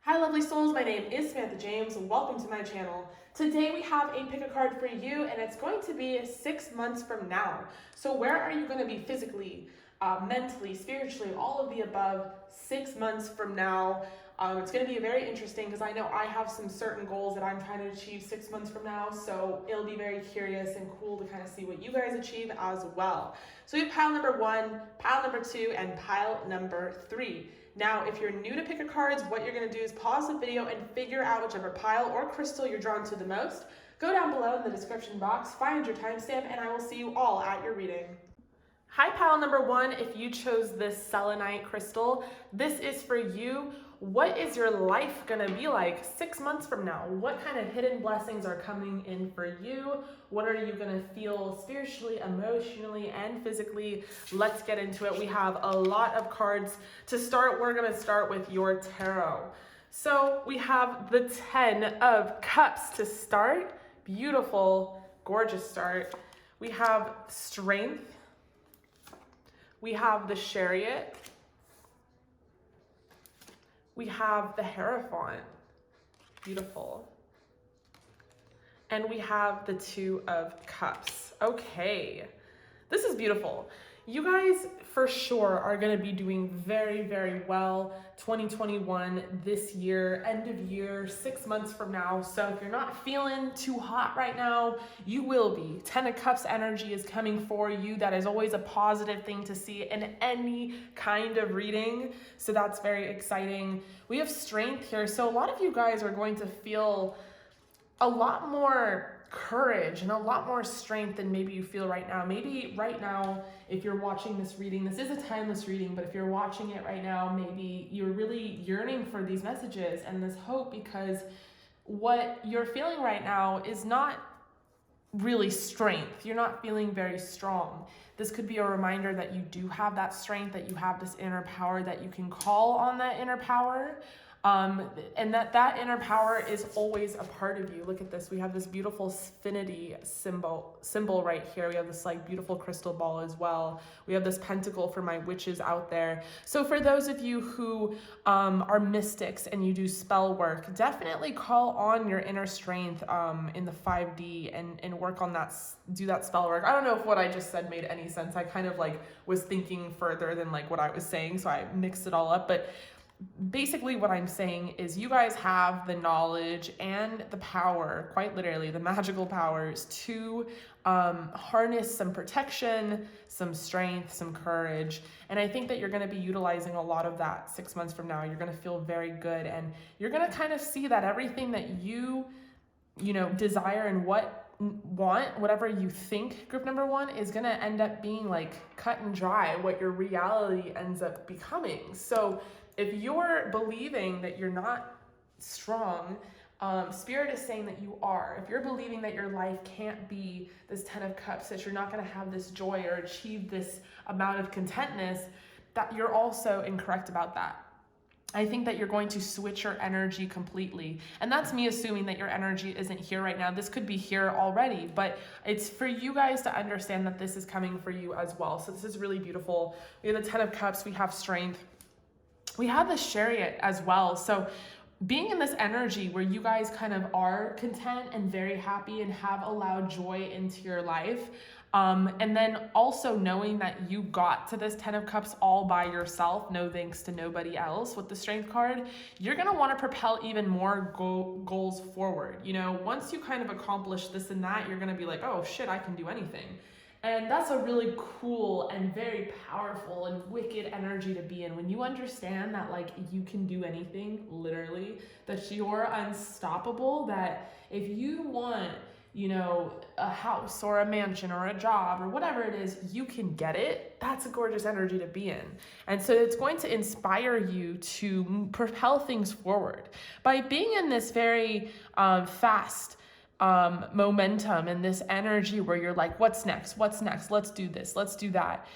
Hi lovely souls, my name is Samantha James. Welcome to my channel. Today we have a pick a card for you and it's going to be 6 months from now. So where are you going to be physically, mentally, spiritually, all of the above 6 months from now? It's going to be very interesting because I know I have some certain goals that I'm trying to achieve 6 months from now. So it'll be very curious and cool to kind of see what you guys achieve as well. So we have pile number 1, pile number 2, and pile number 3. Now, if you're new to pick a cards, what you're going to do is pause the video and figure out whichever pile or crystal you're drawn to the most. Go down below in the description box, find your timestamp, and I will see you all at your reading. Hi, pile number 1. If you chose this selenite crystal, this is for you. What is your life going to be like 6 months from now? What kind of hidden blessings are coming in for you? What are you going to feel spiritually, emotionally, and physically? Let's get into it. We have a lot of cards to start. We're going to start with your tarot. So we have the 10 of Cups to start. Beautiful, gorgeous start. We have Strength. We have the Chariot. We have the Hierophant. Beautiful. And we have the 2 of Cups. Okay, this is beautiful. You guys for sure are going to be doing very, very well 2021 this year, end of year, 6 months from now. So if you're not feeling too hot right now, you will be. 10 of Cups energy is coming for you. That is always a positive thing to see in any kind of reading. So that's very exciting. We have Strength here. So a lot of you guys are going to feel a lot more courage and a lot more strength than maybe you feel right now. Maybe right now, if you're watching this reading, this is a timeless reading, but if you're watching it right now, maybe you're really yearning for these messages and this hope, because what you're feeling right now is not really strength. You're not feeling very strong. This could be a reminder that you do have that strength, that you have this inner power, that you can call on that inner power. And that inner power is always a part of you. Look at this. We have this beautiful Infinity symbol right here. We have this like beautiful crystal ball as well. We have this pentacle for my witches out there. So for those of you who are mystics and you do spell work, definitely call on your inner strength in the 5D and work on that, do that spell work. I don't know if what I just said made any sense. I kind of like was thinking further than like what I was saying, so I mixed it all up. But basically what I'm saying is you guys have the knowledge and the power, quite literally the magical powers, to harness some protection, some strength, some courage. And I think that you're going to be utilizing a lot of that 6 months from now. You're going to feel very good, and you're going to kind of see that everything that you desire and whatever you think, group number 1, is going to end up being like cut and dry, what your reality ends up becoming. So if you're believing that you're not strong, Spirit is saying that you are. If you're believing that your life can't be this 10 of Cups, that you're not going to have this joy or achieve this amount of contentness, that you're also incorrect about that. I think that you're going to switch your energy completely. And that's me assuming that your energy isn't here right now. This could be here already, but it's for you guys to understand that this is coming for you as well. So this is really beautiful. We have the 10 of Cups, we have Strength. We have the Chariot as well. So being in this energy where you guys kind of are content and very happy and have allowed joy into your life. And then also knowing that you got to this 10 of Cups all by yourself, no thanks to nobody else with the Strength card, you're going to want to propel even more goals forward. Once you kind of accomplish this and that, you're going to be like, oh shit, I can do anything. And that's a really cool and very powerful and wicked energy to be in. When you understand that like you can do anything, literally, that you're unstoppable, that if you want, a house or a mansion or a job or whatever it is, you can get it. That's a gorgeous energy to be in. And so it's going to inspire you to propel things forward by being in this very fast momentum and this energy where you're like, what's next? Let's do this. Let's do that.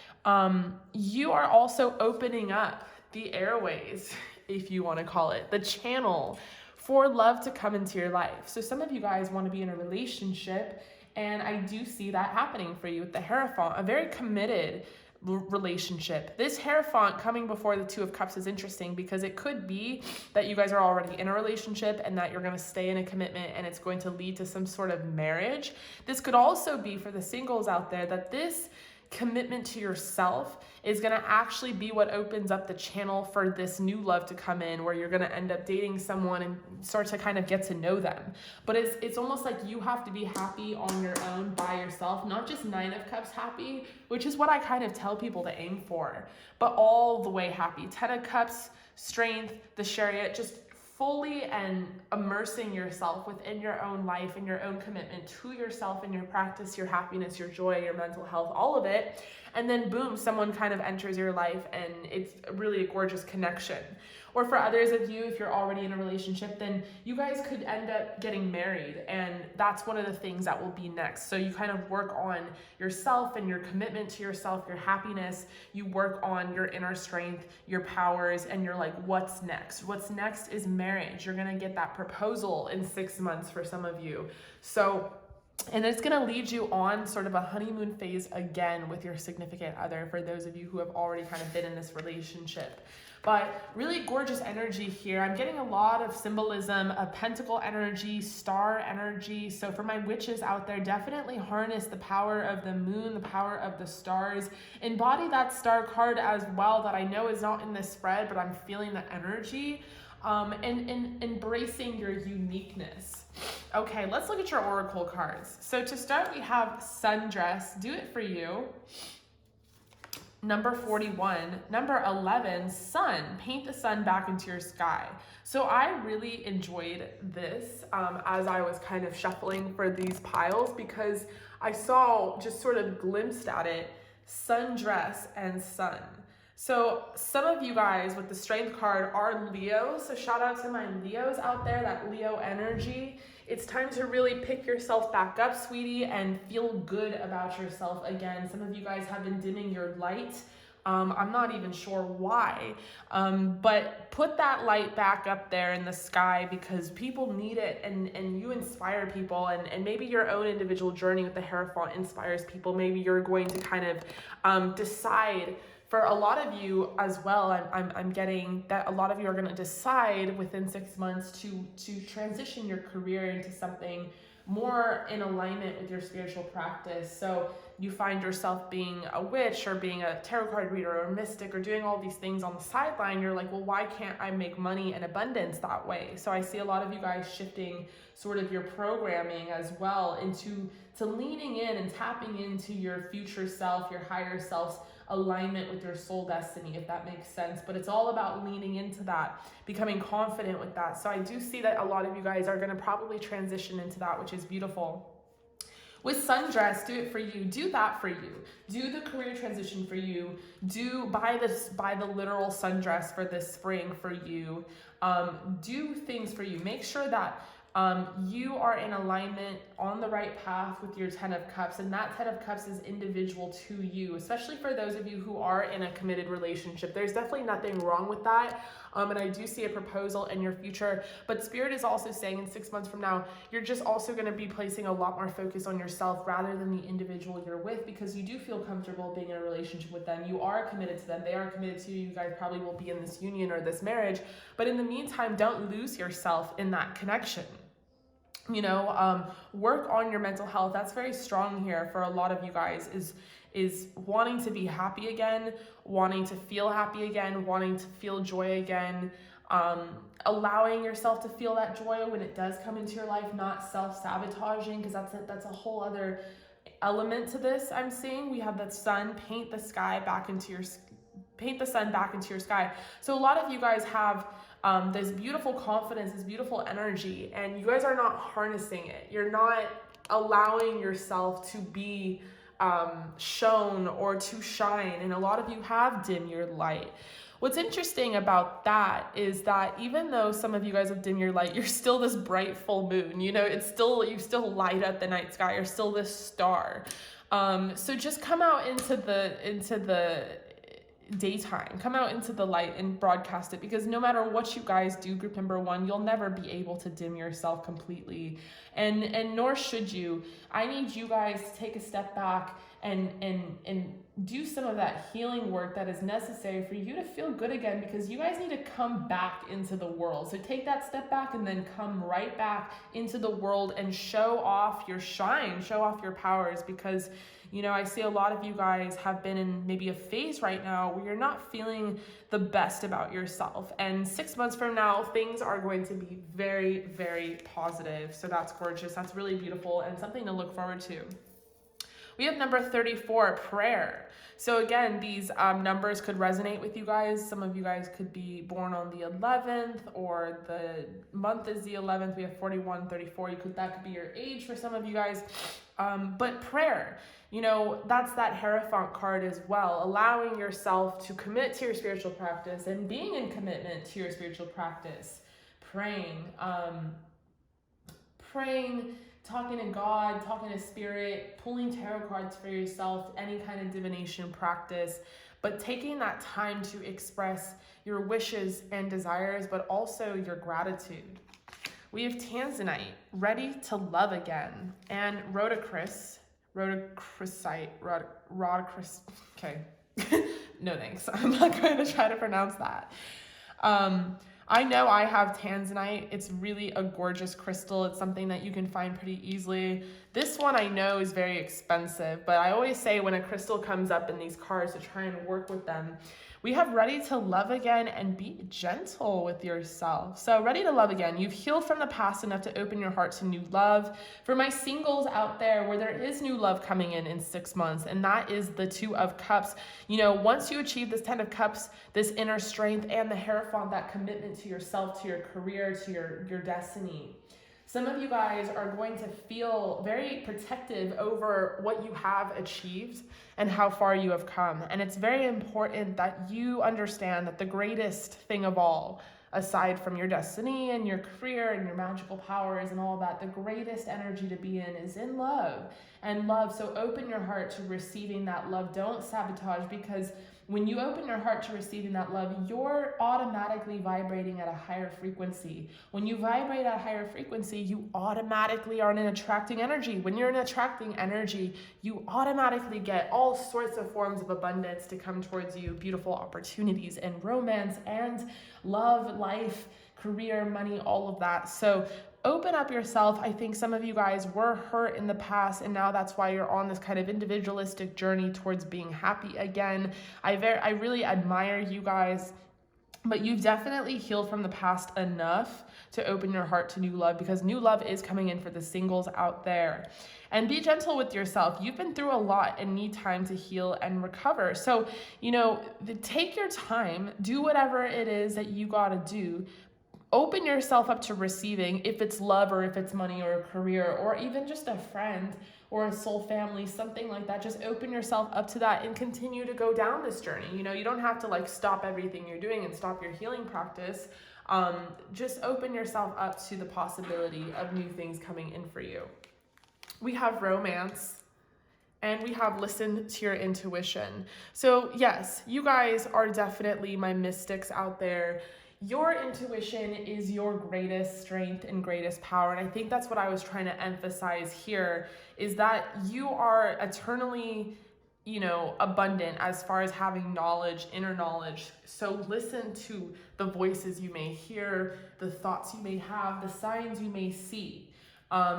You are also opening up the airways, if you want to call it, the channel for love to come into your life. So some of you guys want to be in a relationship, and I do see that happening for you with the Hierophant, a very committed relationship. This Hierophant coming before the Two of Cups is interesting because it could be that you guys are already in a relationship and that you're going to stay in a commitment and it's going to lead to some sort of marriage. This could also be for the singles out there that this commitment to yourself is going to actually be what opens up the channel for this new love to come in, where you're going to end up dating someone and start to kind of get to know them. But it's almost like you have to be happy on your own by yourself, not just Nine of Cups happy, which is what I kind of tell people to aim for, but all the way happy. 10 of Cups, strength, the Chariot, just fully and immersing yourself within your own life and your own commitment to yourself and your practice, your happiness, your joy, your mental health, all of it. And then boom, someone kind of enters your life and it's really a gorgeous connection. Or for others of you, if you're already in a relationship, then you guys could end up getting married. And that's one of the things that will be next. So you kind of work on yourself and your commitment to yourself, your happiness. You work on your inner strength, your powers, and you're like, what's next? What's next is marriage. You're going to get that proposal in 6 months for some of you. So, and it's going to lead you on sort of a honeymoon phase again with your significant other for those of you who have already kind of been in this relationship. But really gorgeous energy here. I'm getting a lot of symbolism of pentacle energy, star energy. So for my witches out there, definitely harness the power of the moon, the power of the stars. Embody that star card as well that I know is not in this spread, but I'm feeling the energy. And embracing your uniqueness. Okay, let's look at your oracle cards. So to start, we have Sundress, do it for you. Number 41, number 11, sun, paint the sun back into your sky. So I really enjoyed this as I was kind of shuffling for these piles because I saw just sort of glimpsed at it, sundress and sun. So some of you guys with the strength card are Leos. So shout out to my Leos out there, that Leo energy. It's time to really pick yourself back up, sweetie, and feel good about yourself again. Some of you guys have been dimming your light. I'm not even sure why, but put that light back up there in the sky because people need it and you inspire people and maybe your own individual journey with the Hierophant inspires people. Maybe you're going to kind of decide. For a lot of you as well, I'm getting that a lot of you are going to decide within 6 months to transition your career into something more in alignment with your spiritual practice. So you find yourself being a witch or being a tarot card reader or a mystic or doing all these things on the sideline. You're like, well, why can't I make money and abundance that way? So I see a lot of you guys shifting sort of your programming as well into leaning in and tapping into your future self, your higher self's alignment with your soul destiny, if that makes sense. But it's all about leaning into that, becoming confident with that. So I do see that a lot of you guys are going to probably transition into that, which is beautiful. With Sundress, do it for you. Do that for you. Do the career transition for you. Buy the literal sundress for this spring for you. Do things for you. Make sure that you are in alignment on the right path with your 10 of Cups, and that 10 of Cups is individual to you, especially for those of you who are in a committed relationship. There's definitely nothing wrong with that, and I do see a proposal in your future, but Spirit is also saying in 6 months from now, you're just also going to be placing a lot more focus on yourself rather than the individual you're with, because you do feel comfortable being in a relationship with them. You are committed to them. They are committed to you. You guys probably will be in this union or this marriage, but in the meantime, don't lose yourself in that connection. You know, work on your mental health. That's very strong here for a lot of you guys, is wanting to be happy again, wanting to feel happy again, wanting to feel joy again, allowing yourself to feel that joy when it does come into your life, not self-sabotaging, because that's a whole other element to this. I'm seeing we have the sun, paint the sun back into your sky. So a lot of you guys have this beautiful confidence, this beautiful energy, and you guys are not harnessing it. You're not allowing yourself to be shown or to shine, and a lot of you have dimmed your light. What's interesting about that is that even though some of you guys have dimmed your light, you're still this bright full moon. You know, you still light up the night sky. You're still this star. So just come out into the daytime. Come out into the light and broadcast it, because no matter what you guys do, group number one, you'll never be able to dim yourself completely, and nor should you. I need you guys to take a step back and do some of that healing work that is necessary for you to feel good again, because you guys need to come back into the world. So take that step back and then come right back into the world and show off your shine, show off your powers, because you know, I see a lot of you guys have been in maybe a phase right now where you're not feeling the best about yourself. And 6 months from now, things are going to be very, very positive. So that's gorgeous. That's really beautiful and something to look forward to. We have number 34, prayer. So again, these numbers could resonate with you guys. Some of you guys could be born on the 11th, or the month is the 11th. We have 41, 34. That could be your age for some of you guys. But prayer, you know, that's that Hierophant card as well, allowing yourself to commit to your spiritual practice and being in commitment to your spiritual practice, praying, talking to God, talking to spirit, pulling tarot cards for yourself, any kind of divination practice, but taking that time to express your wishes and desires, but also your gratitude. We have Tanzanite, ready to love again, and rhodochrosite, okay, no thanks, I'm not going to try to pronounce that. I know I have Tanzanite. It's really a gorgeous crystal. It's something that you can find pretty easily. This one I know is very expensive, but I always say when a crystal comes up in these cards to try and work with them. We have ready to love again and be gentle with yourself. So ready to love again. You've healed from the past enough to open your heart to new love. For my singles out there where there is new love coming in 6 months, and that is the 2 of Cups. You know, once you achieve this 10 of Cups, this inner strength and the Hierophant, that commitment to yourself, to your career, to your destiny. Some of you guys are going to feel very protective over what you have achieved and how far you have come. And it's very important that you understand that the greatest thing of all, aside from your destiny and your career and your magical powers and all that, the greatest energy to be in is in love and love. So open your heart to receiving that love. Don't sabotage, because when you open your heart to receiving that love, you're automatically vibrating at a higher frequency. When you vibrate at a higher frequency, you automatically are in an attracting energy. When you're in attracting energy, you automatically get all sorts of forms of abundance to come towards you, beautiful opportunities and romance and love, life, career, money, all of that. So open up yourself. I think some of you guys were hurt in the past, and now that's why you're on this kind of individualistic journey towards being happy again. I really admire you guys, but you've definitely healed from the past enough to open your heart to new love, because new love is coming in for the singles out there. And be gentle with yourself. You've been through a lot and need time to heal and recover. So, you know, take your time, do whatever it is that you gotta do. Open yourself up to receiving, if it's love or if it's money or a career or even just a friend or a soul family, something like that. Just open yourself up to that and continue to go down this journey. You know, you don't have to like stop everything you're doing and stop your healing practice. Just open yourself up to the possibility of new things coming in for you. We have romance. And we have listen to your intuition. So yes, you guys are definitely my mystics out there. Your intuition is your greatest strength and greatest power. And I think that's what I was trying to emphasize here, is that you are eternally, you know, abundant as far as having knowledge, inner knowledge. So listen to the voices you may hear, the thoughts you may have, the signs you may see.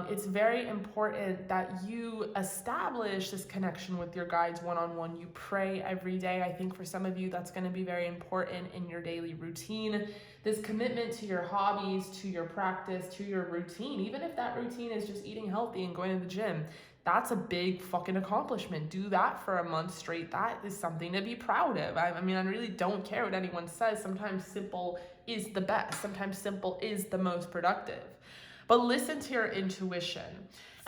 It's very important that you establish this connection with your guides one-on-one. You pray every day. I think for some of you, that's going to be very important in your daily routine. This commitment to your hobbies, to your practice, to your routine, even if that routine is just eating healthy and going to the gym, that's a big fucking accomplishment. Do that for a month straight. That is something to be proud of. I mean, I really don't care what anyone says. Sometimes simple is the best. Sometimes simple is the most productive. But listen to your intuition.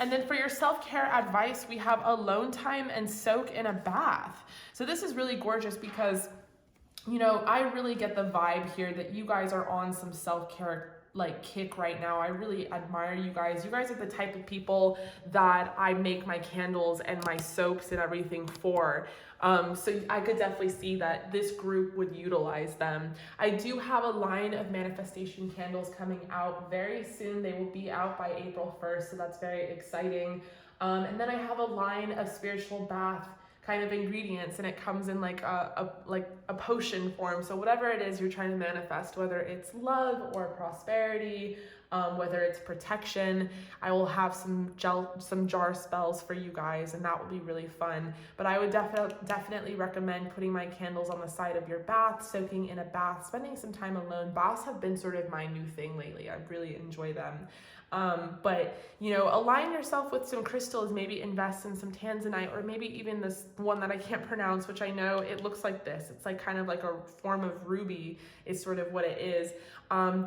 And then for your self-care advice, we have alone time and soak in a bath. So this is really gorgeous because, you know, I really get the vibe here that you guys are on some self-care like kick right now. I really admire you guys. You guys are the type of people that I make my candles and my soaps and everything for. So I could definitely see that this group would utilize them. I do have a line of manifestation candles coming out very soon. They will be out by April 1st, so that's very exciting. And then I have a line of spiritual bath kind of ingredients, and it comes in like a potion form. So whatever it is you're trying to manifest, whether it's love or prosperity, whether it's protection, I will have some jar spells for you guys, and that will be really fun. But I would definitely recommend putting my candles on the side of your bath, soaking in a bath, spending some time alone. Baths have been sort of my new thing lately. I really enjoy them. But you know, align yourself with some crystals, maybe invest in some tanzanite, or maybe even this one that I can't pronounce, which I know it looks like this. It's like kind of like a form of ruby is sort of what it is.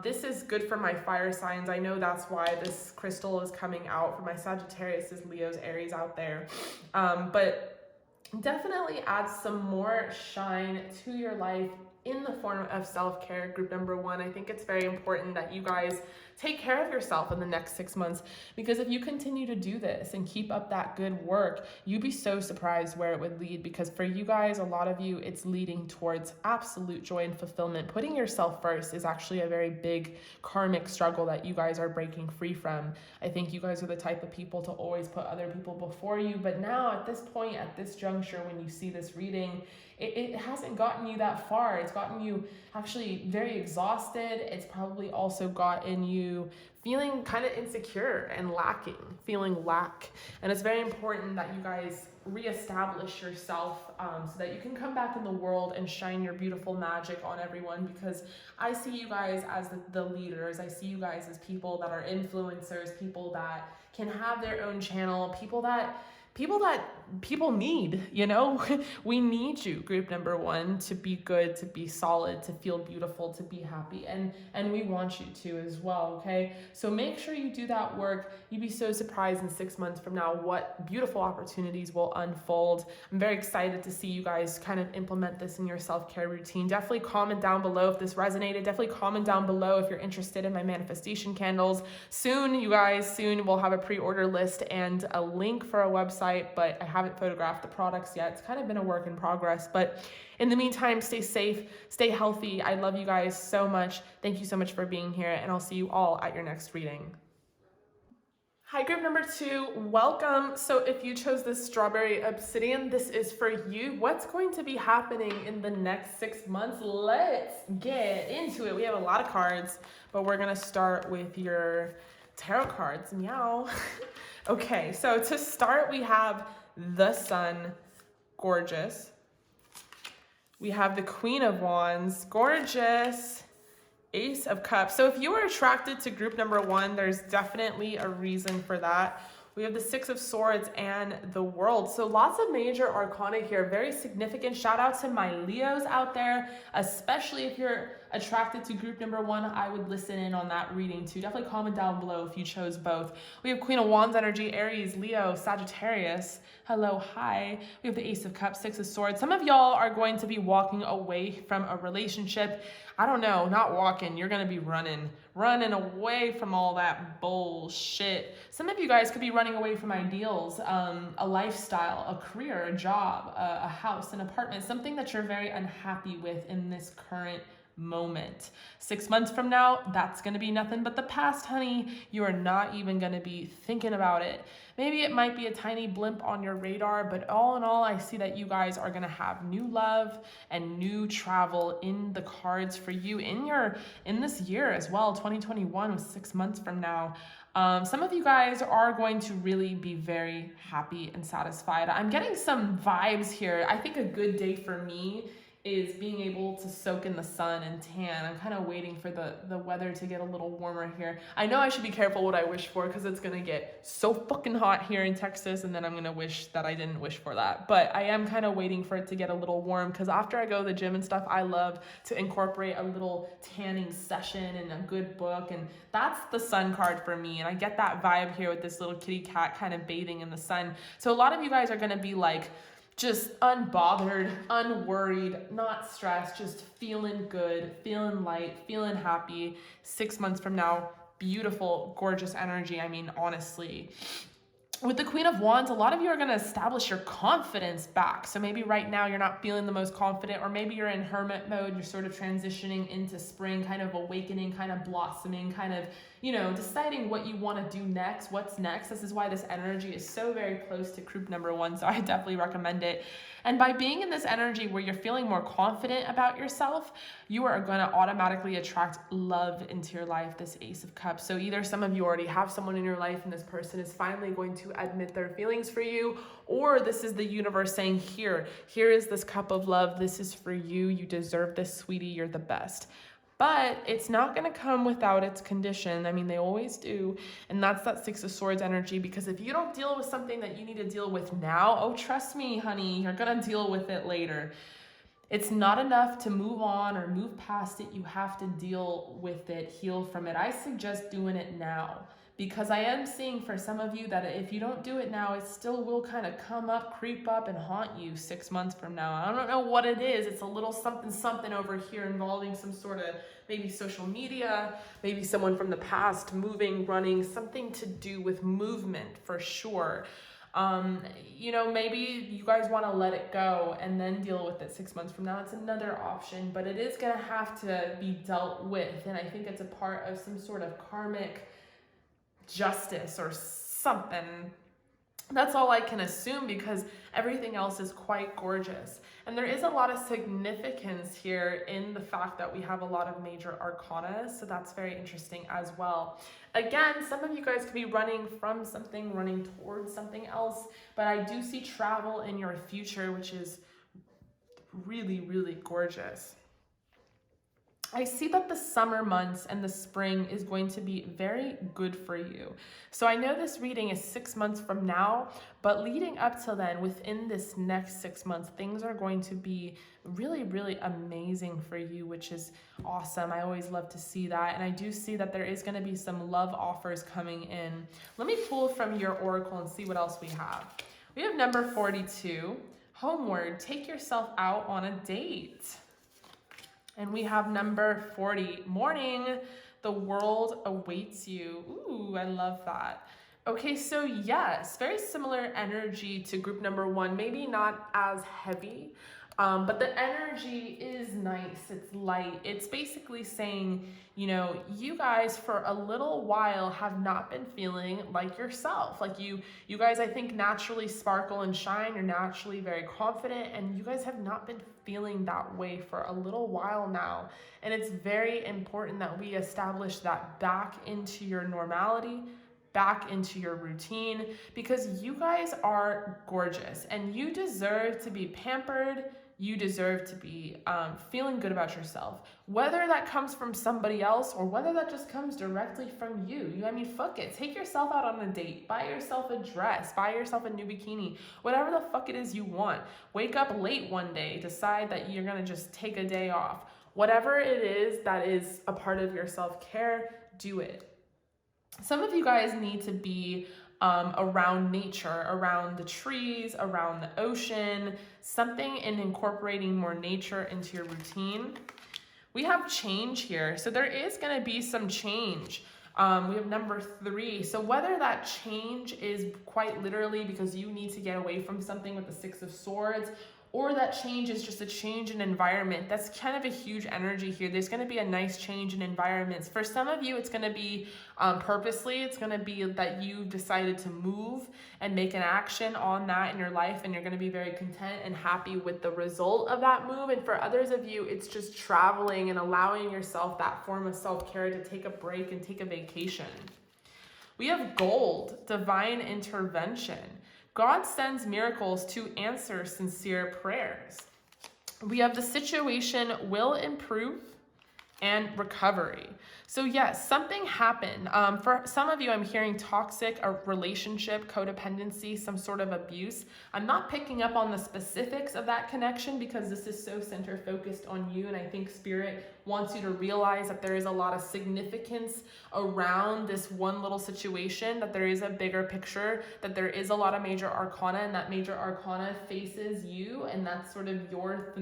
This is good for my fire signs. I know that's why this crystal is coming out for my Sagittarius, Leos, Aries out there. But definitely add some more shine to your life in the form of self-care. Group number 1, I think it's very important that you guys take care of yourself in the next 6 months, because if you continue to do this and keep up that good work, you'd be so surprised where it would lead. Because for you guys, a lot of you, it's leading towards absolute joy and fulfillment. Putting yourself first is actually a very big karmic struggle that you guys are breaking free from. I think you guys are the type of people to always put other people before you, but now at this point, at this juncture, when you see this reading, it hasn't gotten you that far. It's gotten you actually very exhausted. It's probably also gotten you feeling kind of insecure and lacking, feeling lack. And it's very important that you guys reestablish yourself so that you can come back in the world and shine your beautiful magic on everyone. Because I see you guys as the leaders. I see you guys as people that are influencers, people that can have their own channel, people that people need, you know. We need you, group number 1, to be good, to be solid, to feel beautiful, to be happy, and we want you to as well. Okay, so make sure you do that work. You'd be so surprised in 6 months from now what beautiful opportunities will unfold. I'm very excited to see you guys kind of implement this in your self-care routine. Definitely comment down below if this resonated. Definitely comment down below if you're interested in my manifestation candles. Soon, you guys, soon we'll have a pre-order list and a link for a website, but I haven't photographed the products yet. It's kind of been a work in progress, but in the meantime, stay safe, stay healthy. I love you guys so much. Thank you so much for being here, and I'll see you all at your next reading. Hi, group number 2, welcome. So if you chose this strawberry obsidian, this is for you. What's going to be happening in the next 6 months? Let's get into it. We have a lot of cards, but we're gonna start with your tarot cards. Meow. Okay, so to start, we have the Sun, gorgeous. We have the Queen of Wands, gorgeous. Ace of Cups. So if you are attracted to group number 1, there's definitely a reason for that. We have the Six of Swords and the World. So lots of major arcana here, very significant. Shout out to my Leos out there, especially if you're attracted to group number 1, I would listen in on that reading too. Definitely comment down below if you chose both. We have Queen of Wands energy, Aries, Leo, Sagittarius. Hello, hi. We have the Ace of Cups, Six of Swords. Some of y'all are going to be walking away from a relationship. I don't know, not walking. You're going to be running away from all that bullshit. Some of you guys could be running away from ideals, a lifestyle, a career, a job, a house, an apartment, something that you're very unhappy with in this current moment. 6 months from now, that's going to be nothing but the past, honey. You are not even going to be thinking about it. Maybe it might be a tiny blimp on your radar, but all in all, I see that you guys are going to have new love and new travel in the cards for you in this year as well. 2021 was 6 months from now. Some of you guys are going to really be very happy and satisfied. I'm getting some vibes here. I think a good day for me is being able to soak in the sun and tan. I'm kind of waiting for the weather to get a little warmer here. I know I should be careful what I wish for because it's gonna get so fucking hot here in Texas, and then I'm gonna wish that I didn't wish for that. But I am kind of waiting for it to get a little warm, because after I go to the gym and stuff, I love to incorporate a little tanning session and a good book, and that's the sun card for me. And I get that vibe here with this little kitty cat kind of bathing in the sun. So a lot of you guys are gonna be like just unbothered, unworried, not stressed, just feeling good, feeling light, feeling happy. 6 months from now, beautiful, gorgeous energy. I mean, honestly. With the Queen of Wands, a lot of you are going to establish your confidence back. So maybe right now you're not feeling the most confident, or maybe you're in hermit mode. You're sort of transitioning into spring, kind of awakening, kind of blossoming, kind of, you know, deciding what you want to do next, what's next. This is why this energy is so very close to group number 1. So I definitely recommend it. And by being in this energy where you're feeling more confident about yourself, you are going to automatically attract love into your life, this Ace of Cups. So either some of you already have someone in your life and this person is finally going to admit their feelings for you, or this is the universe saying, here is this cup of love. This is for you. You deserve this, sweetie. You're the best. But it's not going to come without its condition. I mean, they always do. And that's that 6 of Swords energy, because if you don't deal with something that you need to deal with now, oh, trust me, honey, you're going to deal with it later. It's not enough to move on or move past it. You have to deal with it, heal from it. I suggest doing it now, because I am seeing for some of you that if you don't do it now, it still will kind of come up, creep up, and haunt you 6 months from now. I don't know what it is. It's a little something over here involving some sort of maybe social media, maybe someone from the past, moving, running, something to do with movement for sure. You know, maybe you guys want to let it go and then deal with it 6 months from now. It's another option, but it is going to have to be dealt with. And I think it's a part of some sort of karmic justice or something. That's all I can assume, because everything else is quite gorgeous. And there is a lot of significance here in the fact that we have a lot of major arcana. So that's very interesting as well. Again, some of you guys could be running from something, running towards something else. But I do see travel in your future, which is really, really gorgeous. I see that the summer months and the spring is going to be very good for you. So I know this reading is 6 months from now, but leading up till then, within this next 6 months, things are going to be really, really amazing for you, which is awesome. I always love to see that. And I do see that there is going to be some love offers coming in. Let me pull from your oracle and see what else we have. We have number 42, homeward, take yourself out on a date. And we have number 40, morning, the world awaits you. Ooh, I love that. Okay, so yes, very similar energy to group number 1, maybe not as heavy, but the energy is nice, it's light. It's basically saying, you know, you guys for a little while have not been feeling like yourself. Like you guys, I think, naturally sparkle and shine. You're naturally very confident, and you guys have not been feeling that way for a little while now. And it's very important that we establish that back into your normality, back into your routine, because you guys are gorgeous and you deserve to be pampered. You deserve to be feeling good about yourself, whether that comes from somebody else or whether that just comes directly from you. I mean, fuck it. Take yourself out on a date. Buy yourself a dress. Buy yourself a new bikini. Whatever the fuck it is you want. Wake up late one day. Decide that you're going to just take a day off. Whatever it is that is a part of your self-care, do it. Some of you guys need to be around nature, around the trees, around the ocean, something in incorporating more nature into your routine. We have change here. So there is going to be some change. We have number 3. So whether that change is quite literally because you need to get away from something with the 6 of Swords, or that change is just a change in environment, that's kind of a huge energy here. There's going to be a nice change in environments. For some of you, it's going to be purposely. It's going to be that you decided to move and make an action on that in your life, and you're going to be very content and happy with the result of that move. And for others of you, it's just traveling and allowing yourself that form of self-care to take a break and take a vacation. We have gold, divine intervention. God sends miracles to answer sincere prayers. We have the situation will improve and recovery. So yes, something happened. For some of you, I'm hearing toxic relationship, codependency, some sort of abuse. I'm not picking up on the specifics of that connection because this is so center focused on you. And I think Spirit wants you to realize that there is a lot of significance around this one little situation, that there is a bigger picture, that there is a lot of major arcana, and that major arcana faces you. And that's sort of your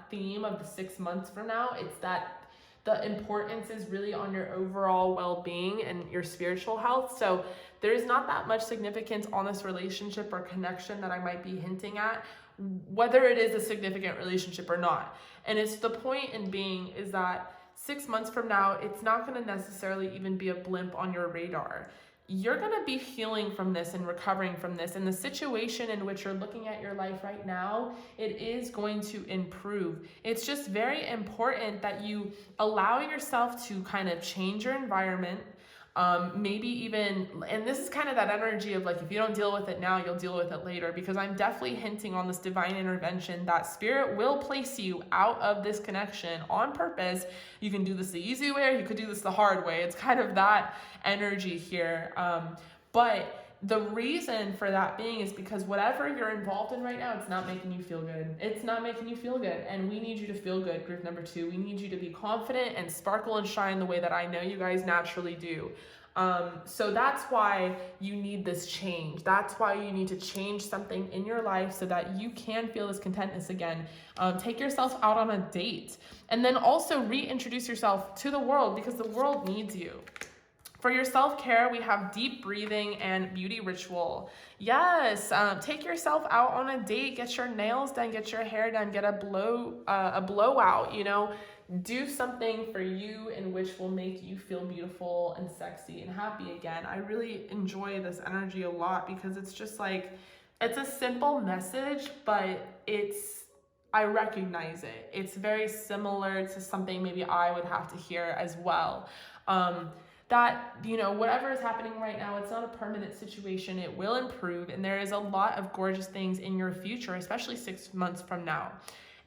theme of the 6 months from now. It's that the importance is really on your overall well-being and your spiritual health. So there is not that much significance on this relationship or connection that I might be hinting at, whether it is a significant relationship or not. And it's the point in being is that 6 months from now, it's not going to necessarily even be a blimp on your radar. You're going to be healing from this and recovering from this. And the situation in which you're looking at your life right now, it is going to improve. It's just very important that you allow yourself to kind of change your environment. Maybe even, and this is kind of that energy of like, if you don't deal with it now, you'll deal with it later, because I'm definitely hinting on this divine intervention that Spirit will place you out of this connection on purpose. You can do this the easy way, or you could do this the hard way. It's kind of that energy here. But the reason for that being is because whatever you're involved in right now, it's not making you feel good. It's not making you feel good. And we need you to feel good, group number 2. We need you to be confident and sparkle and shine the way that I know you guys naturally do. So that's why you need this change. That's why you need to change something in your life so that you can feel this contentness again. Take yourself out on a date, and then also reintroduce yourself to the world, because the world needs you. For your self-care, we have deep breathing and beauty ritual. Yes, take yourself out on a date, get your nails done, get your hair done, get a blowout, you know. Do something for you in which will make you feel beautiful and sexy and happy again. I really enjoy this energy a lot because it's just like, it's a simple message, but I recognize it. It's very similar to something maybe I would have to hear as well. That, you know, whatever is happening right now, it's not a permanent situation. It will improve, and there is a lot of gorgeous things in your future, especially 6 months from now.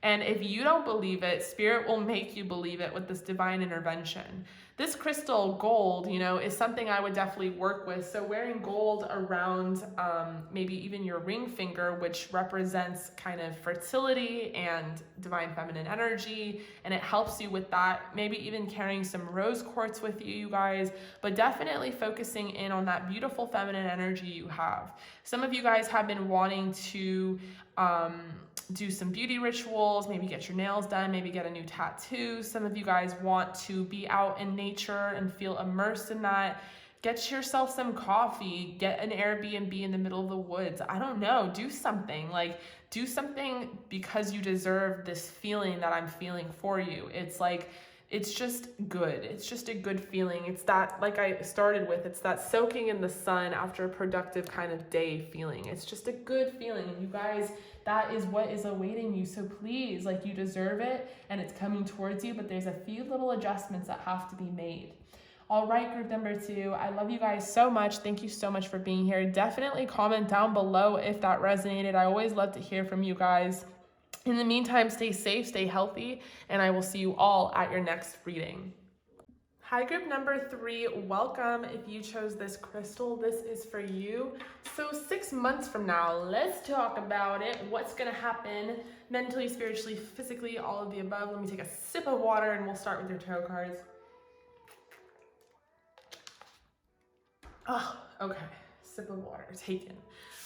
And if you don't believe it, Spirit will make you believe it with this divine intervention. This crystal gold, you know, is something I would definitely work with. So wearing gold around maybe even your ring finger, which represents kind of fertility and divine feminine energy, and it helps you with that. Maybe even carrying some rose quartz with you, you guys, but definitely focusing in on that beautiful feminine energy you have. Some of you guys have been wanting to do some beauty rituals, maybe get your nails done, maybe get a new tattoo. Some of you guys want to be out in nature and feel immersed in that. Get yourself some coffee, get an Airbnb in the middle of the woods. I don't know, do something. Like, do something because you deserve this feeling that I'm feeling for you. It's like, it's just good. It's just a good feeling. It's that, like I started with, it's that soaking in the sun after a productive kind of day feeling. It's just a good feeling. And you guys, that is what is awaiting you. So please, like, you deserve it and it's coming towards you, but there's a few little adjustments that have to be made. All right, group number 2, I love you guys so much. Thank you so much for being here. Definitely comment down below if that resonated. I always love to hear from you guys. In the meantime, stay safe, stay healthy, and I will see you all at your next reading. Hi, group number 3, welcome. If you chose this crystal, this is for you. So 6 months from now, let's talk about it. What's gonna happen mentally, spiritually, physically, all of the above. Let me take a sip of water and we'll start with your tarot cards. Oh, okay, sip of water taken.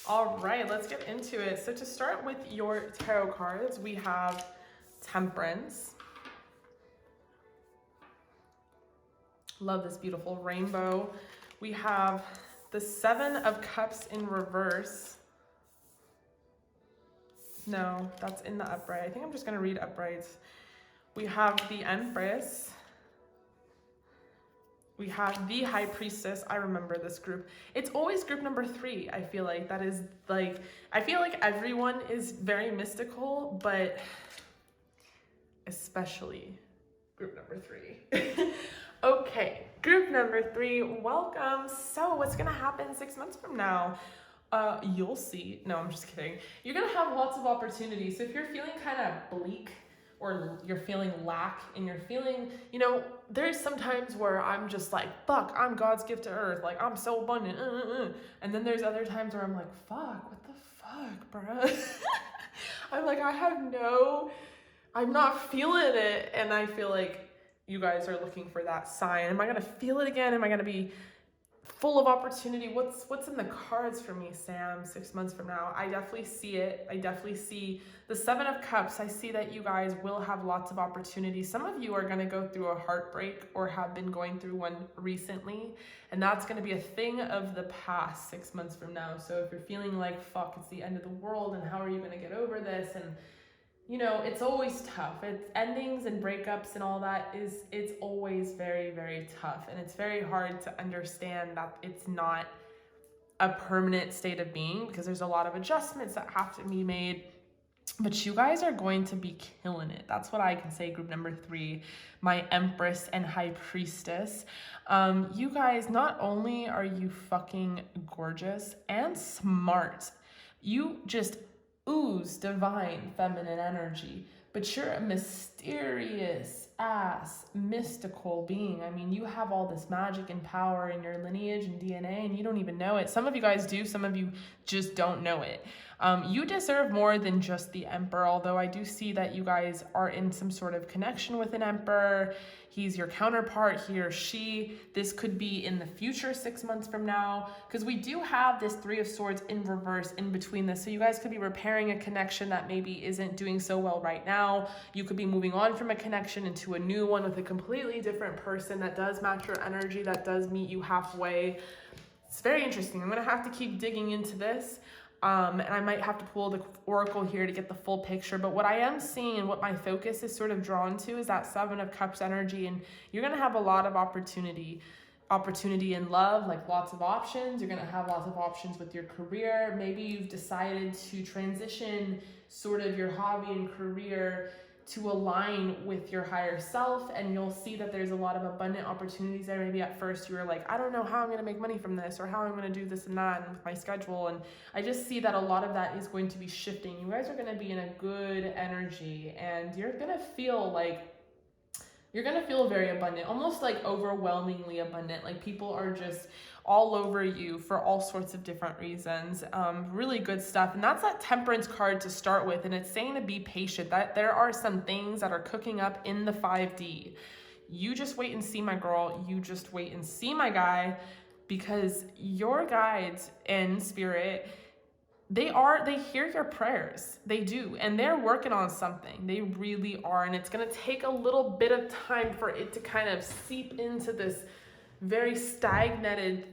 All right, let's get into it. So to start with your tarot cards, we have Temperance. Love this beautiful rainbow. We have the 7 of Cups in reverse. No, that's in the upright. I think I'm just gonna read uprights. We have the Empress. We have the High Priestess. I remember this group. It's always group number 3. I feel like that is like, I feel like everyone is very mystical, but especially group number 3. Okay, group number 3, welcome. So what's gonna happen 6 months from now? You'll see. No, I'm just kidding. You're gonna have lots of opportunities. So if you're feeling kind of bleak, or you're feeling lack, and you're feeling, you know, there's some times where I'm just like, fuck, I'm God's gift to earth. Like, I'm so abundant. And then there's other times where I'm like, fuck, what the fuck, bruh? I'm like, I'm not feeling it. And I feel like you guys are looking for that sign. Am I going to feel it again? Am I going to be full of opportunity? What's in the cards for me, Sam, 6 months from now? I definitely see it. I definitely see the 7 of Cups. I see that you guys will have lots of opportunity. Some of you are going to go through a heartbreak or have been going through one recently, and that's going to be a thing of the past 6 months from now. So if you're feeling like, fuck, it's the end of the world and how are you going to get over this? And you know, it's always tough. It's endings and breakups and all that it's always very, very tough. And it's very hard to understand that it's not a permanent state of being because there's a lot of adjustments that have to be made. But you guys are going to be killing it. That's what I can say. Group number 3, my Empress and High Priestess. You guys, not only are you fucking gorgeous and smart, you just ooze divine feminine energy, but you're a mysterious ass mystical being. I mean, you have all this magic and power in your lineage and DNA and you don't even know it. Some of you guys do, some of you just don't know it. You deserve more than just the Emperor, although I do see that you guys are in some sort of connection with an Emperor. He's your counterpart, he or she. This could be in the future 6 months from now, because we do have this 3 of Swords in reverse in between this. So you guys could be repairing a connection that maybe isn't doing so well right now. You could be moving on from a connection into a new one with a completely different person that does match your energy, that does meet you halfway. It's very interesting. I'm going to have to keep digging into this. And I might have to pull the oracle here to get the full picture. But what I am seeing and what my focus is sort of drawn to is that 7 of Cups energy. And you're going to have a lot of opportunity in love, like lots of options. You're going to have lots of options with your career. Maybe you've decided to transition sort of your hobby and career to align with your higher self, and you'll see that there's a lot of abundant opportunities there. Maybe at first you were like, I don't know how I'm going to make money from this or how I'm going to do this and that and with my schedule, and I just see that a lot of that is going to be shifting. You guys are going to be in a good energy and you're going to feel very abundant, almost like overwhelmingly abundant. Like people are just all over you for all sorts of different reasons. Really good stuff. And that's that Temperance card to start with. And it's saying to be patient, that there are some things that are cooking up in the 5D. You just wait and see, my girl. You just wait and see, my guy, because your guides in spirit, they hear your prayers. They do. And they're working on something. They really are. And it's going to take a little bit of time for it to kind of seep into this very stagnated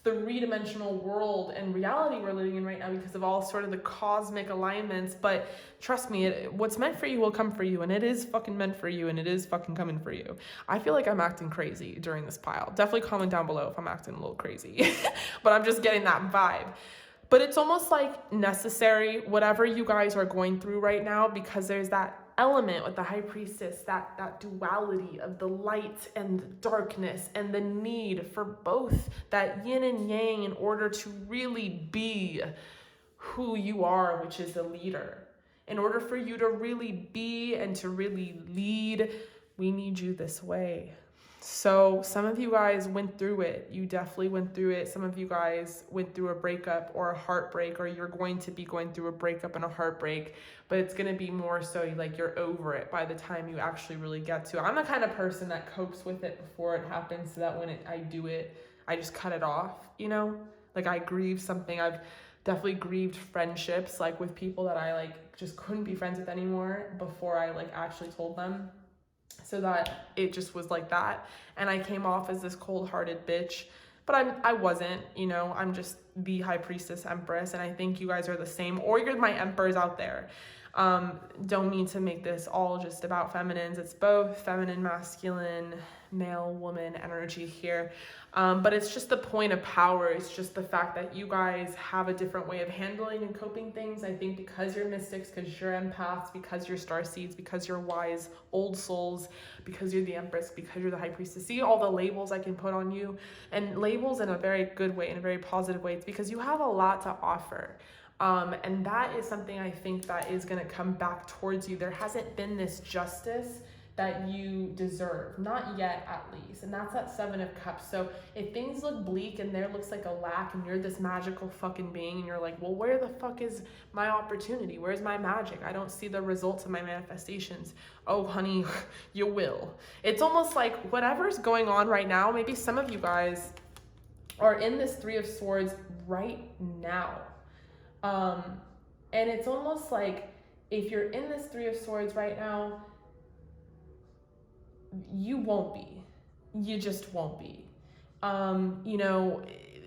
3-dimensional world and reality we're living in right now because of all sort of the cosmic alignments. But trust me, what's meant for you will come for you, and it is fucking meant for you, and it is fucking coming for you. I feel like I'm acting crazy during this pile. Definitely comment down below if I'm acting a little crazy, but I'm just getting that vibe. But it's almost like necessary, whatever you guys are going through right now, because there's that element with the High Priestess, that duality of the light and the darkness and the need for both, that yin and yang, in order to really be who you are, which is a leader. In order for you to really be and to really lead, we need you this way. So some of you guys went through it. You definitely went through it. Some of you guys went through a breakup or a heartbreak, or you're going to be going through a breakup and a heartbreak, but it's going to be more so like you're over it by the time you actually really get to it. I'm the kind of person that copes with it before it happens, so that when I do it, I just cut it off, you know? Like I grieve something. I've definitely grieved friendships, like with people that I like just couldn't be friends with anymore before I like actually told them. So that it just was like that. And I came off as this cold-hearted bitch, but I wasn't, you know, I'm just the High Priestess Empress. And I think you guys are the same, or you're my emperors out there. Don't mean to make this all just about feminines. It's both feminine, masculine, male, woman energy here. But it's just the point of power. It's just the fact that you guys have a different way of handling and coping things. I think because you're mystics, because you're empaths, because you're starseeds, because you're wise old souls, because you're the Empress, because you're the High Priestess. See all the labels I can put on you, and labels in a very good way, in a very positive way. It's because you have a lot to offer. And that is something I think that is going to come back towards you. There hasn't been this justice that you deserve. Not yet, at least. And that's that 7 of Cups. So if things look bleak and there looks like a lack and you're this magical fucking being and you're like, well, where the fuck is my opportunity? Where's my magic? I don't see the results of my manifestations. Oh, honey, you will. It's almost like whatever's going on right now, maybe some of you guys are in this 3 of Swords right now. And it's almost like if you're in this 3 of Swords right now, you won't be. You just won't be. You know,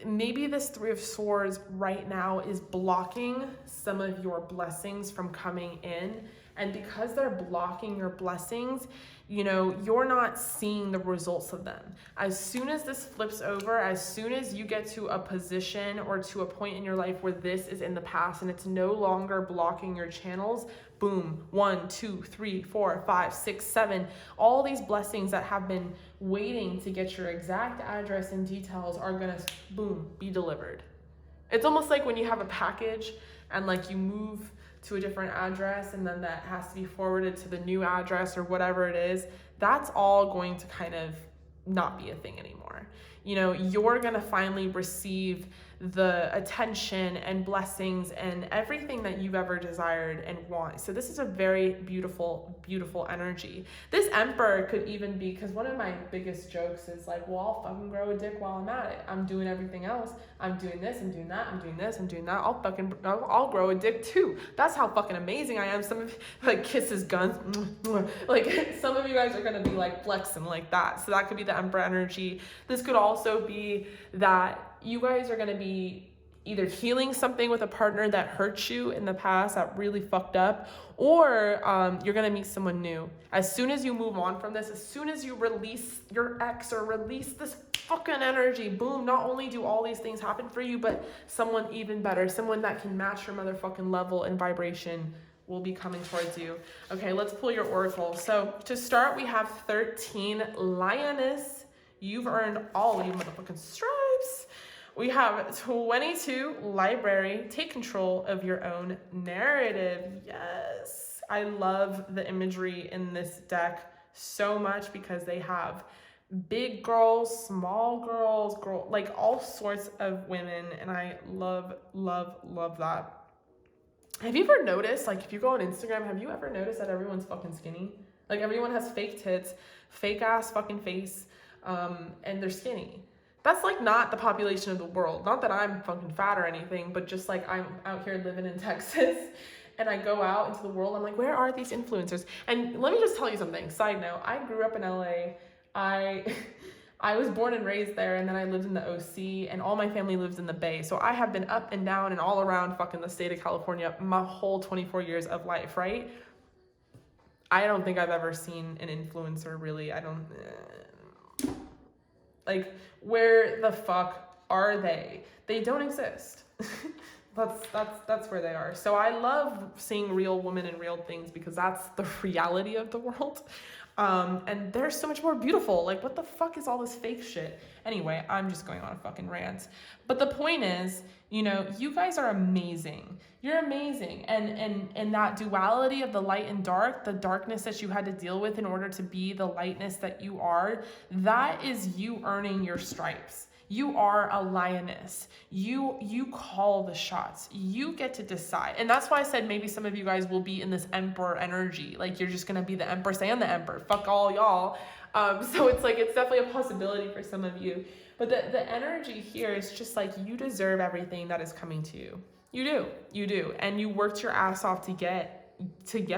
maybe this 3 of Swords right now is blocking some of your blessings from coming in. And because they're blocking your blessings, you know, you're not seeing the results of them. As soon as this flips over, as soon as you get to a position or to a point in your life where this is in the past and it's no longer blocking your channels, boom, 1, 2, 3, 4, 5, 6, 7, all these blessings that have been waiting to get your exact address and details are gonna, boom, be delivered. It's almost like when you have a package and like you move to a different address and then that has to be forwarded to the new address or whatever it is, that's all going to kind of not be a thing anymore. You know, you're gonna finally receive the attention and blessings and everything that you've ever desired and want. So this is a very beautiful, beautiful energy. This Emperor could even be, because one of my biggest jokes is like, well, I'll fucking grow a dick while I'm at it. I'm doing everything else. I'm doing this, I'm doing that, I'm doing this, I'm doing that. I'll grow a dick too. That's how fucking amazing I am. Some of you, like, kisses, guns, like some of you guys are gonna be like flexing like that. So that could be the Emperor energy. This could also be that you guys are going to be either healing something with a partner that hurt you in the past, that really fucked up, or you're going to meet someone new. As soon as you move on from this, as soon as you release your ex or release this fucking energy, boom, not only do all these things happen for you, but someone even better, someone that can match your motherfucking level and vibration will be coming towards you. Okay, let's pull your oracle. So to start, we have 13, Lioness. You've earned all you motherfucking stripes. We have 22, Library. Take control of your own narrative. Yes. I love the imagery in this deck so much because they have big girls, small girls, like all sorts of women. And I love, love, love that. Have you ever noticed, like if you go on Instagram, have you ever noticed that everyone's fucking skinny? Like everyone has fake tits, fake ass fucking face, and they're skinny. That's like not the population of the world. Not that I'm fucking fat or anything, but just like I'm out here living in Texas and I go out into the world. I'm like, where are these influencers? And let me just tell you something. Side note, I grew up in LA. I was born and raised there, and then I lived in the OC, and all my family lives in the Bay. So I have been up and down and all around fucking the state of California my whole 24 years of life, right? I don't think I've ever seen an influencer really. Like, where the fuck are they? They don't exist. That's where they are. So I love seeing real women and real things because that's the reality of the world. And they're so much more beautiful. Like, what the fuck is all this fake shit? Anyway, I'm just going on a fucking rant. But the point is, you know, you guys are amazing. You're amazing. And that duality of the light and dark, the darkness that you had to deal with in order to be the lightness that you are, that is you earning your stripes. You are a lioness. You call the shots. You get to decide. And that's why I said maybe some of you guys will be in this Emperor energy. Like, you're just going to be the Empress and the Emperor. Fuck all y'all. So it's like, it's definitely a possibility for some of you. But the energy here is just like, you deserve everything that is coming to you. You do. And you worked your ass off to get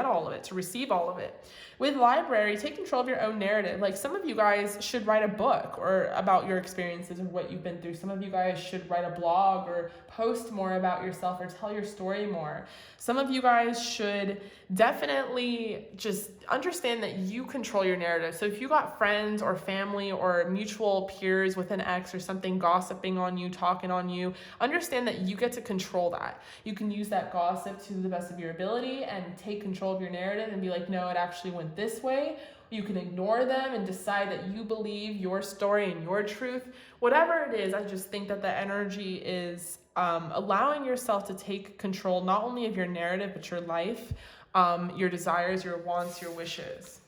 all of it, to receive all of it. With Library, take control of your own narrative. Like, some of you guys should write a book or about your experiences and what you've been through. Some of you guys should write a blog or post more about yourself or tell your story more. Some of you guys should definitely just understand that you control your narrative. So if you got friends or family or mutual peers with an ex or something gossiping on you, talking on you, understand that you get to control that. You can use that gossip to the best of your ability and take control of your narrative and be like, no, it actually went this way. You can ignore them and decide that you believe your story and your truth. Whatever it is, I just think that the energy is allowing yourself to take control not only of your narrative, but your life, your desires, your wants, your wishes.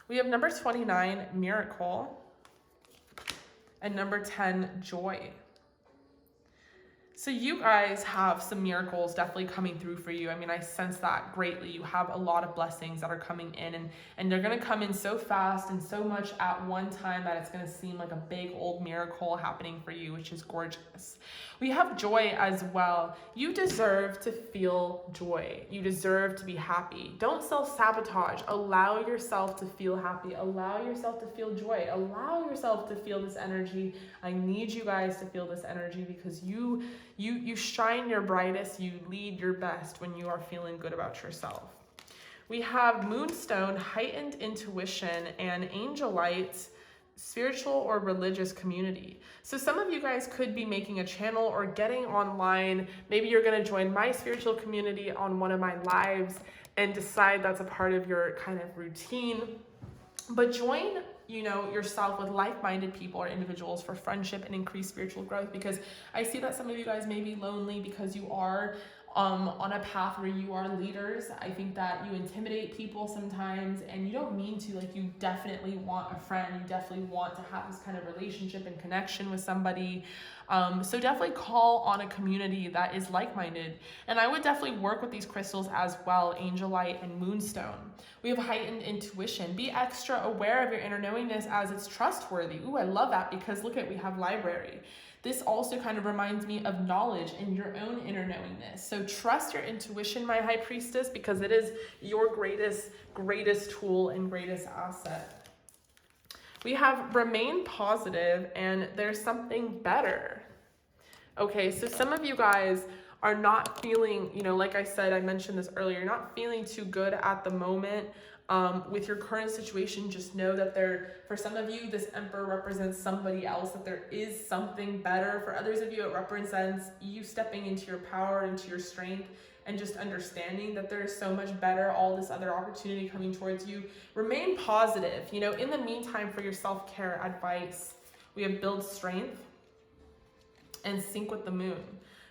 We have number 29, miracle, and number 10, joy. So you guys have some miracles definitely coming through for you. I mean, I sense that greatly. You have a lot of blessings that are coming in, and they're going to come in so fast and so much at one time that it's going to seem like a big old miracle happening for you, which is gorgeous. We have joy as well. You deserve to feel joy. You deserve to be happy. Don't self-sabotage. Allow yourself to feel happy. Allow yourself to feel joy. Allow yourself to feel this energy. I need you guys to feel this energy because you shine your brightest, you lead your best when you are feeling good about yourself. We have moonstone, heightened intuition, and angel light, spiritual or religious community. So some of you guys could be making a channel or getting online. Maybe you're going to join my spiritual community on one of my lives and decide that's a part of your kind of routine. But join, yourself with like-minded people or individuals for friendship and increased spiritual growth, because I see that some of you guys may be lonely because you are on a path where you are leaders. I think that you intimidate people sometimes, and you don't mean to. Like, you definitely want a friend. You definitely want to have this kind of relationship and connection with somebody. So definitely call on a community that is like-minded. And I would definitely work with these crystals as well, angelite and moonstone. We have heightened intuition. Be extra aware of your inner knowingness as it's trustworthy. Ooh, I love that, because look at, we have library. This also kind of reminds me of knowledge and your own inner knowingness. So trust your intuition, my high priestess, because it is your greatest tool and greatest asset. We have remain positive and there's something better. Okay, so some of you guys are not feeling, like I said, I mentioned this earlier, you're not feeling too good at the moment. With your current situation, just know that for some of you, this emperor represents somebody else, that there is something better. For others of you, it represents you stepping into your power, into your strength, and just understanding that there is so much better, all this other opportunity coming towards you. Remain positive. In the meantime, for your self-care advice, we have build strength and sync with the moon.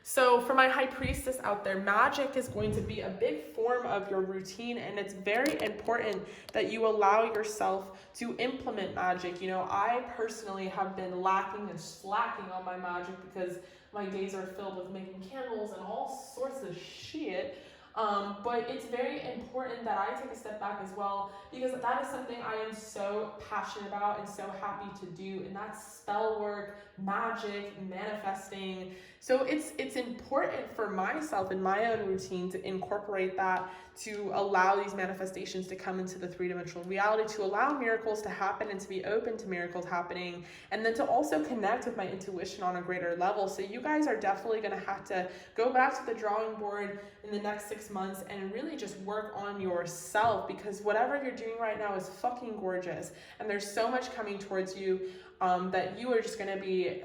So for my high priestess out there, magic is going to be a big form of your routine, and it's very important that you allow yourself to implement magic. I personally have been lacking and slacking on my magic because my days are filled with making candles and all sorts of shit. But it's very important that I take a step back as well, because that is something I am so passionate about and so happy to do, and that's spell work, magic, manifesting. So it's important for myself in my own routine to incorporate that, to allow these manifestations to come into the three-dimensional reality, to allow miracles to happen and to be open to miracles happening, and then to also connect with my intuition on a greater level. So you guys are definitely going to have to go back to the drawing board in the next 6 months and really just work on yourself, because whatever you're doing right now is fucking gorgeous, and there's so much coming towards you that you are just going to be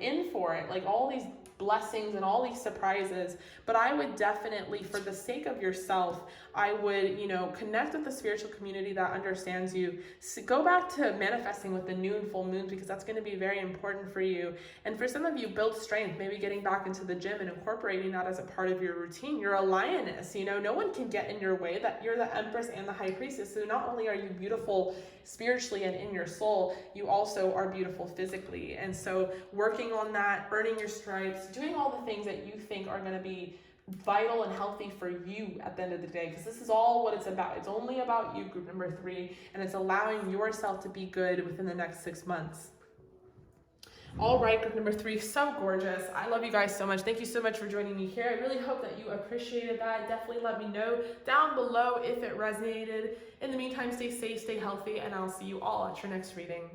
in for it, like all these blessings and all these surprises. But I would definitely, for the sake of yourself, I would, connect with the spiritual community that understands you. So go back to manifesting with the new and full moon, because that's going to be very important for you. And for some of you, build strength, maybe getting back into the gym and incorporating that as a part of your routine. You're a lioness, no one can get in your way. That you're the empress and the high priestess. So not only are you beautiful spiritually and in your soul, you also are beautiful physically. And so working on that, earning your stripes, doing all the things that you think are going to be vital and healthy for you at the end of the day, because this is all what it's about. It's only about you, group number 3, and it's allowing yourself to be good within the next 6 months. All right, group number 3, so gorgeous. I love you guys so much. Thank you so much for joining me here. I really hope that you appreciated that. Definitely let me know down below if it resonated. In the meantime, stay safe, stay healthy, and I'll see you all at your next reading.